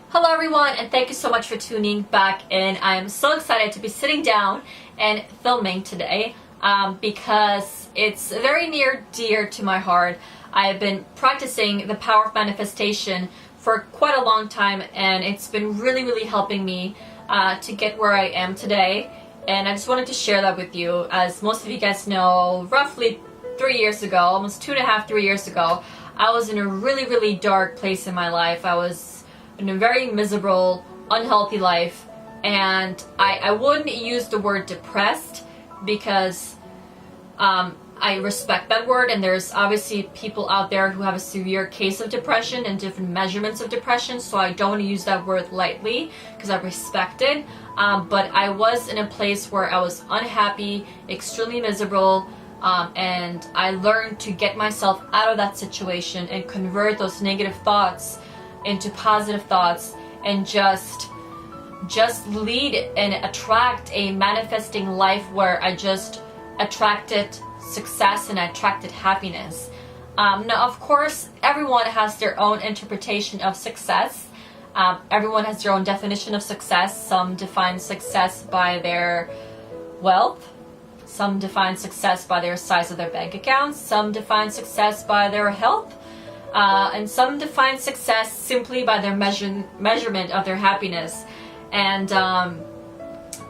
Hello everyone, and thank you so much for tuning back in. I am so excited to be sitting down and filming today because it's very near dear to my heart. I have been practicing the power of manifestation for quite a long time, and it's been really helping me to get where I am today. And I just wanted to share that with you. As most of you guys know, roughly 3 years ago, almost 3 years ago, I was in a really dark place in my life. I was in a very miserable, unhealthy life, and I wouldn't use the word depressed because I respect that word, and there's obviously people out there who have a severe case of depression and different measurements of depression, so I don't use that word lightly because I respect it. But I was in a place where I was unhappy, extremely miserable, and I learned to get myself out of that situation and convert those negative thoughts into positive thoughts, and just lead and attract a manifesting life where I just attracted success and attracted happiness. Now, of course, everyone has their own interpretation of success. Everyone has their own definition of success. Some define success by their wealth. Some define success by their size of their bank accounts. Some define success by their health. And some define success simply by their measurement of their happiness. And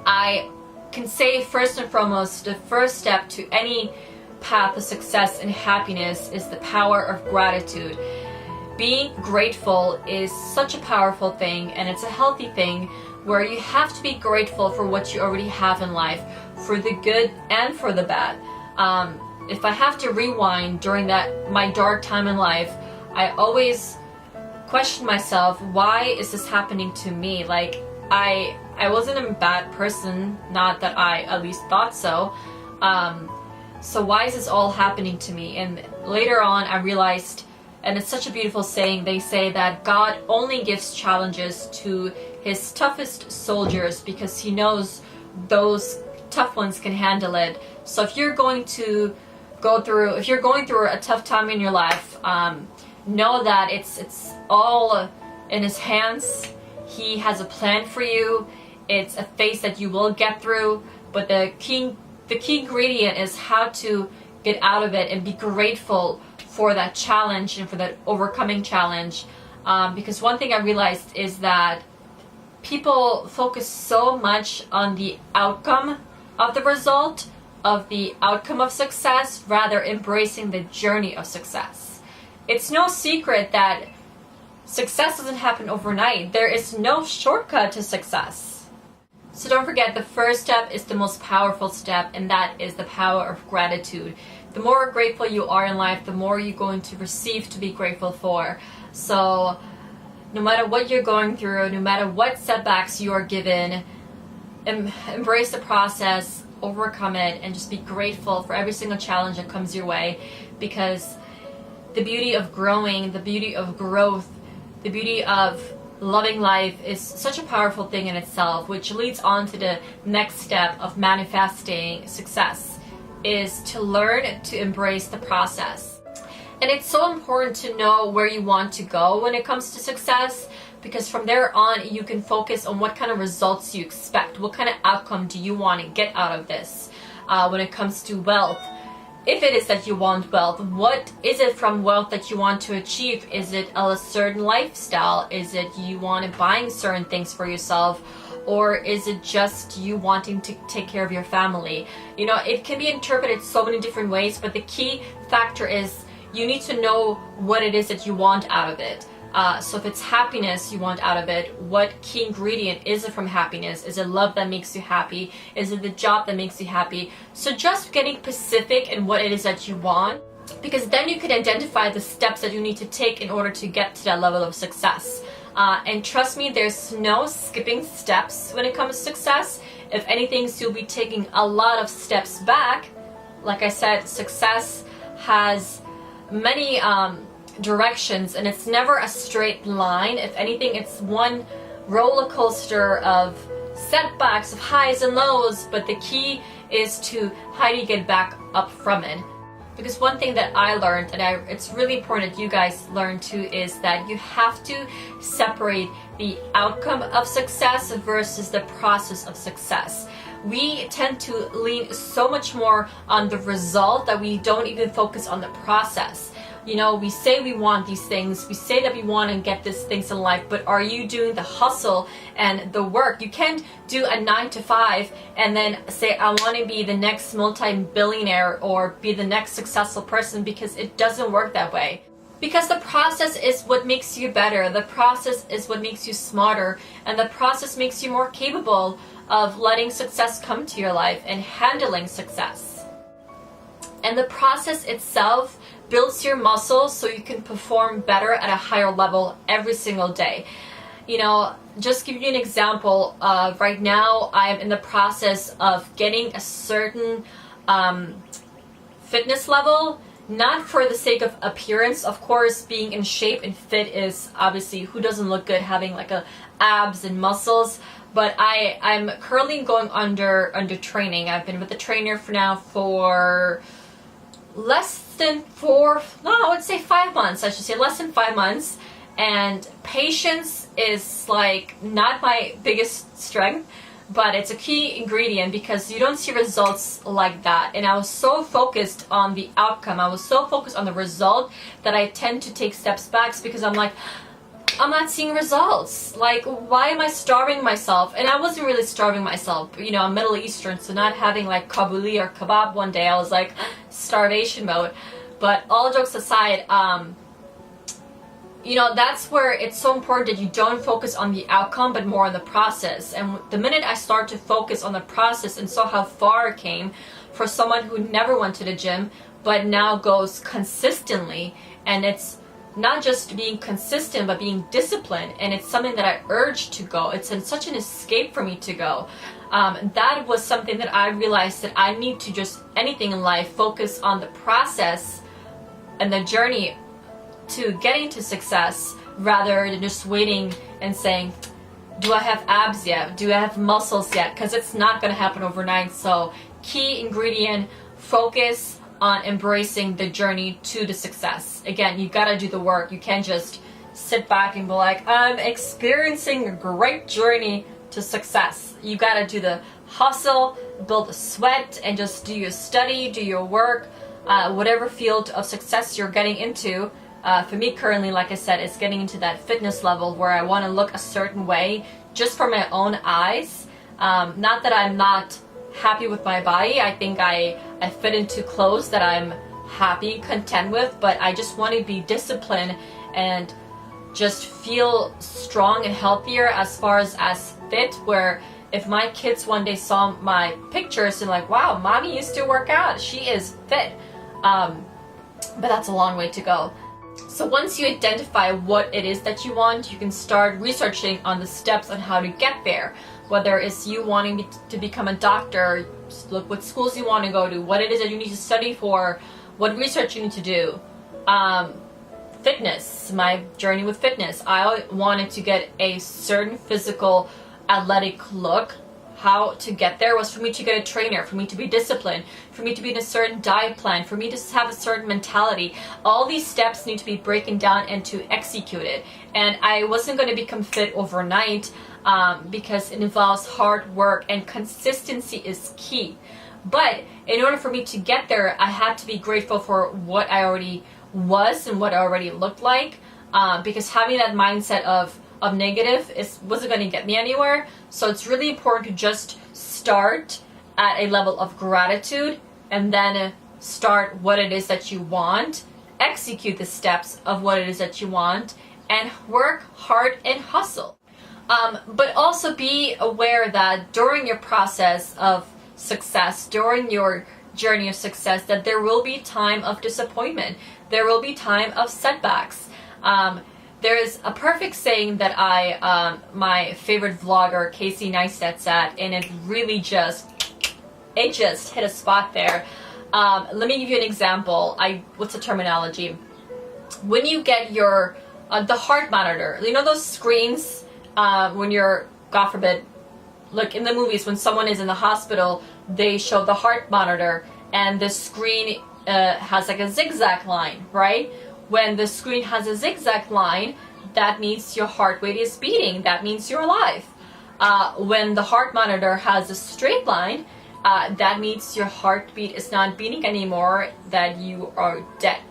I can say first and foremost, the first step to any path of success and happiness is the power of gratitude. Being grateful is such a powerful thing, and it's a healthy thing where you have to be grateful for what you already have in life, for the good and for the bad. If I have to rewind during my dark time in life, I always question myself, why is this happening to me? Like, I wasn't a bad person, not that I at least thought so. So why is this all happening to me? And later on I realized, and it's such a beautiful saying, they say that God only gives challenges to his toughest soldiers because he knows those tough ones can handle it. So if you're going through a tough time in your life, know that it's all in his hands. He has a plan for you. It's a phase that you will get through, but the key ingredient is how to get out of it and be grateful for that challenge and for that overcoming challenge. Because one thing I realized is that people focus so much on the outcome of the result, of the outcome of success, rather embracing the journey of success. It's no secret that success doesn't happen overnight. There is no shortcut to success. So don't forget, the first step is the most powerful step, and that is the power of gratitude. The more grateful you are in life, the more you're going to receive to be grateful for. So no matter what you're going through, no matter what setbacks you are given, embrace the process, overcome it, and just be grateful for every single challenge that comes your way, because the beauty of growing, the beauty of growth, the beauty of loving life is such a powerful thing in itself, which leads on to the next step of manifesting success, is to learn to embrace the process. And it's so important to know where you want to go when it comes to success, because from there on you can focus on what kind of results you expect, what kind of outcome do you want to get out of this. When it comes to wealth, if it is that you want wealth, what is it from wealth that you want to achieve? Is it a certain lifestyle? Is it you want to buying certain things for yourself? Or is it just you wanting to take care of your family? You know, it can be interpreted so many different ways, but the key factor is you need to know what it is that you want out of it. So if it's happiness you want out of it, what key ingredient is it from happiness? Is it love that makes you happy? Is it the job that makes you happy? So just getting specific in what it is that you want, because then you can identify the steps that you need to take in order to get to that level of success. And trust me, there's no skipping steps when it comes to success. If anything, you'll be taking a lot of steps back. Like I said, success has many directions, and it's never a straight line. If anything, it's one roller coaster of setbacks, of highs and lows, but the key is to how do you get back up from it. Because one thing that I learned, and it's really important that you guys learn too, is that you have to separate the outcome of success versus the process of success. We tend to lean so much more on the result that we don't even focus on the process. You know, we say we want these things, we say that we want to get these things in life, but are you doing the hustle and the work? You can't do a 9 to 5 and then say, I want to be the next multi-billionaire or be the next successful person, because it doesn't work that way. Because the process is what makes you better, the process is what makes you smarter, and the process makes you more capable of letting success come to your life and handling success. And the process itself builds your muscles so you can perform better at a higher level every single day. You know, just give you an example, right now I am in the process of getting a certain fitness level, not for the sake of appearance. Of course, being in shape and fit is obviously, who doesn't look good having like abs and muscles, but I'm currently going under training. I've been with the trainer for less than 5 months, I should say, less than 5 months. And patience is like not my biggest strength, but it's a key ingredient because you don't see results like that. And I was so focused on the outcome, I was so focused on the result, that I tend to take steps back because I'm like, I'm not seeing results. Like, why am I starving myself? And I wasn't really starving myself. You know, I'm Middle Eastern, so not having like kabuli or kebab one day, I was like starvation mode. But all jokes aside, you know, that's where it's so important that you don't focus on the outcome, but more on the process. And the minute I start to focus on the process and saw how far I came for someone who never went to the gym, but now goes consistently, and it's not just being consistent, but being disciplined, and it's something that I urge to go. It's such an escape for me to go. That was something that I realized that I need to just, anything in life, focus on the process and the journey to getting to success, rather than just waiting and saying, do I have abs yet? Do I have muscles yet? Because it's not going to happen overnight. So key ingredient, focus on embracing the journey to the success. Again, you got to do the work. You can't just sit back and be like, I'm experiencing a great journey to success. You got to do the hustle, build the sweat, and just do your study, do your work, whatever field of success you're getting into. For me currently, like I said, it's getting into that fitness level where I want to look a certain way just for my own eyes. Not that I'm not happy with my body. I think I fit into clothes that I'm happy, content with, but I just want to be disciplined and just feel strong and healthier as far as fit, where if my kids one day saw my pictures and like, wow, mommy used to work out, she is fit. But that's a long way to go. So once you identify what it is that you want, you can start researching on the steps on how to get there. Whether it's you wanting to become a doctor, look what schools you want to go to, what it is that you need to study for, what research you need to do. Fitness, my journey with fitness. I wanted to get a certain physical, athletic look. How to get there was for me to get a trainer, for me to be disciplined, for me to be in a certain diet plan, for me to have a certain mentality. All these steps need to be broken down and to execute it. And I wasn't going to become fit overnight because it involves hard work, and consistency is key. But in order for me to get there, I had to be grateful for what I already was and what I already looked like, because having that mindset of negative wasn't going to get me anywhere. So it's really important to just start at a level of gratitude, and then start what it is that you want, execute the steps of what it is that you want, and work hard and hustle. But also be aware that during your process of success, during your journey of success, that there will be time of disappointment. There will be time of setbacks. There is a perfect saying that my favorite vlogger, Casey Neistat, said, and it really just hit a spot there. Let me give you an example. What's the terminology? When you get your, the heart monitor, you know those screens when you're, God forbid, like in the movies when someone is in the hospital, they show the heart monitor, and the screen has like a zigzag line, right? When the screen has a zigzag line, that means your heart rate is beating. That means you're alive. When the heart monitor has a straight line, that means your heartbeat is not beating anymore, that you are dead.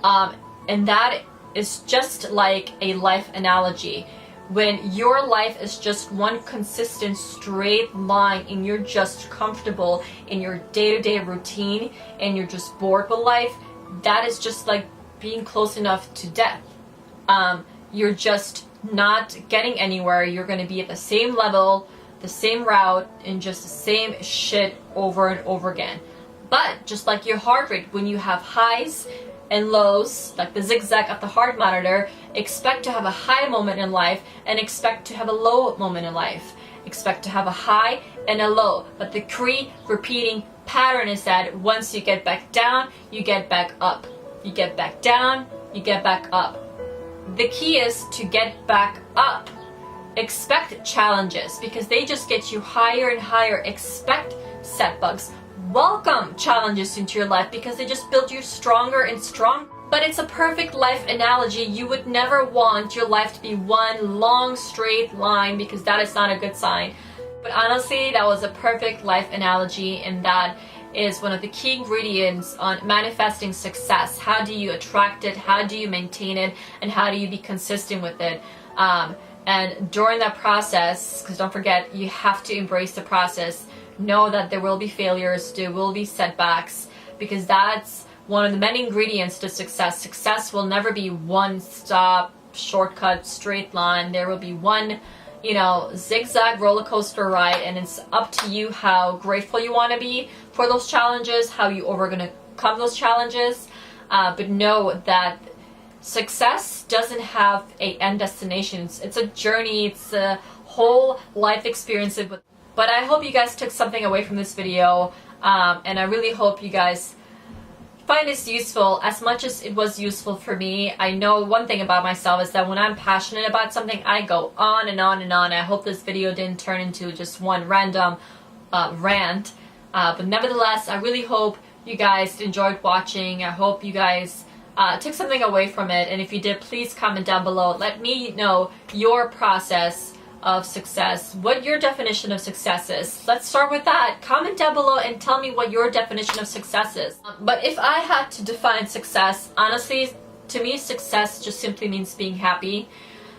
And that is just like a life analogy. When your life is just one consistent straight line and you're just comfortable in your day-to-day routine and you're just bored with life, that is just like being close enough to death. You're just not getting anywhere. You're going to be at the same level, the same route, and just the same shit over and over again. But just like your heart rate, when you have highs and lows, like the zigzag of the heart monitor, expect to have a high moment in life and expect to have a low moment in life. Expect to have a high and a low. But the key repeating pattern is that once you get back down, you get back up. You get back down, you get back up. The key is to get back up. Expect challenges because they just get you higher and higher. Expect setbacks. Welcome challenges into your life because they just build you stronger and stronger. But it's a perfect life analogy. You would never want your life to be one long straight line because that is not a good sign. But honestly, that was a perfect life analogy, and that is one of the key ingredients on manifesting success. How do you attract it? How do you maintain it? And how do you be consistent with it? And during that process, because don't forget, you have to embrace the process. Know that there will be failures, there will be setbacks, because that's one of the many ingredients to success. Success will never be one stop, shortcut, straight line. There will be one, zigzag roller coaster ride, and it's up to you how grateful you want to be for those challenges, how you overcome those challenges. But know that success doesn't have an end destination. It's a journey. It's a whole life experience. But I hope you guys took something away from this video, and I really hope you guys find this useful as much as it was useful for me. I know one thing about myself is that when I'm passionate about something, I go on and on and on. I hope this video didn't turn into just one random rant, but nevertheless, I really hope you guys enjoyed watching. I hope you guys took something away from it, and if you did, please comment down below. Let me know your process of success, what your definition of success is. Let's start with that. Comment down below and tell me what your definition of success is. But if I had to define success, honestly, to me, success just simply means being happy,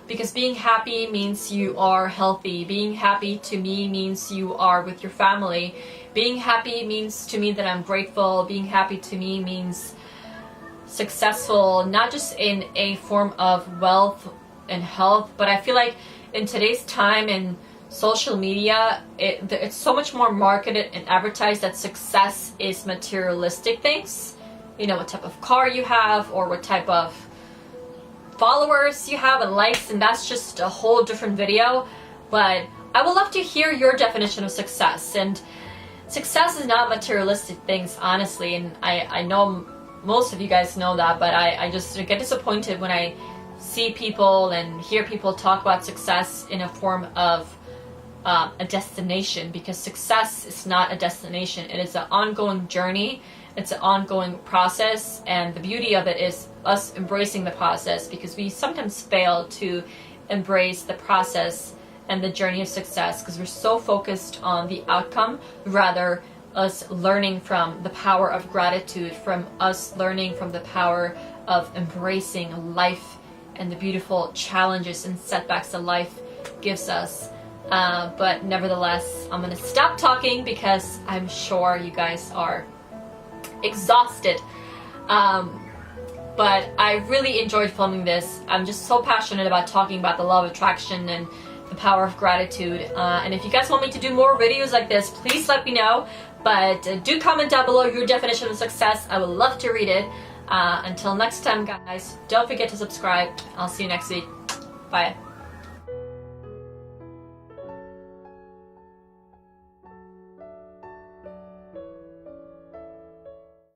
because being happy means you are healthy. Being happy to me means you are with your family. Being happy means to me that I'm grateful. Being happy to me means successful, not just in a form of wealth and health, but I feel like in today's time in social media, it's so much more marketed and advertised that success is materialistic things. What type of car you have, or what type of followers you have and likes, and that's just a whole different video. But I would love to hear your definition of success. And success is not materialistic things, honestly, and I know most of you guys know that, but I just get disappointed when I see people and hear people talk about success in a form of a destination, because success is not a destination. It is an ongoing journey. It's an ongoing process, and the beauty of it is us embracing the process, because we sometimes fail to embrace the process and the journey of success because we're so focused on the outcome, rather us learning from the power of gratitude, from us learning from the power of embracing life and the beautiful challenges and setbacks that life gives us. But nevertheless, I'm gonna stop talking because I'm sure you guys are exhausted. But I really enjoyed filming this. I'm just so passionate about talking about the law of attraction and the power of gratitude. And if you guys want me to do more videos like this, please let me know. But do comment down below your definition of success. I would love to read it. Until next time, guys, don't forget to subscribe. I'll see you next week. Bye.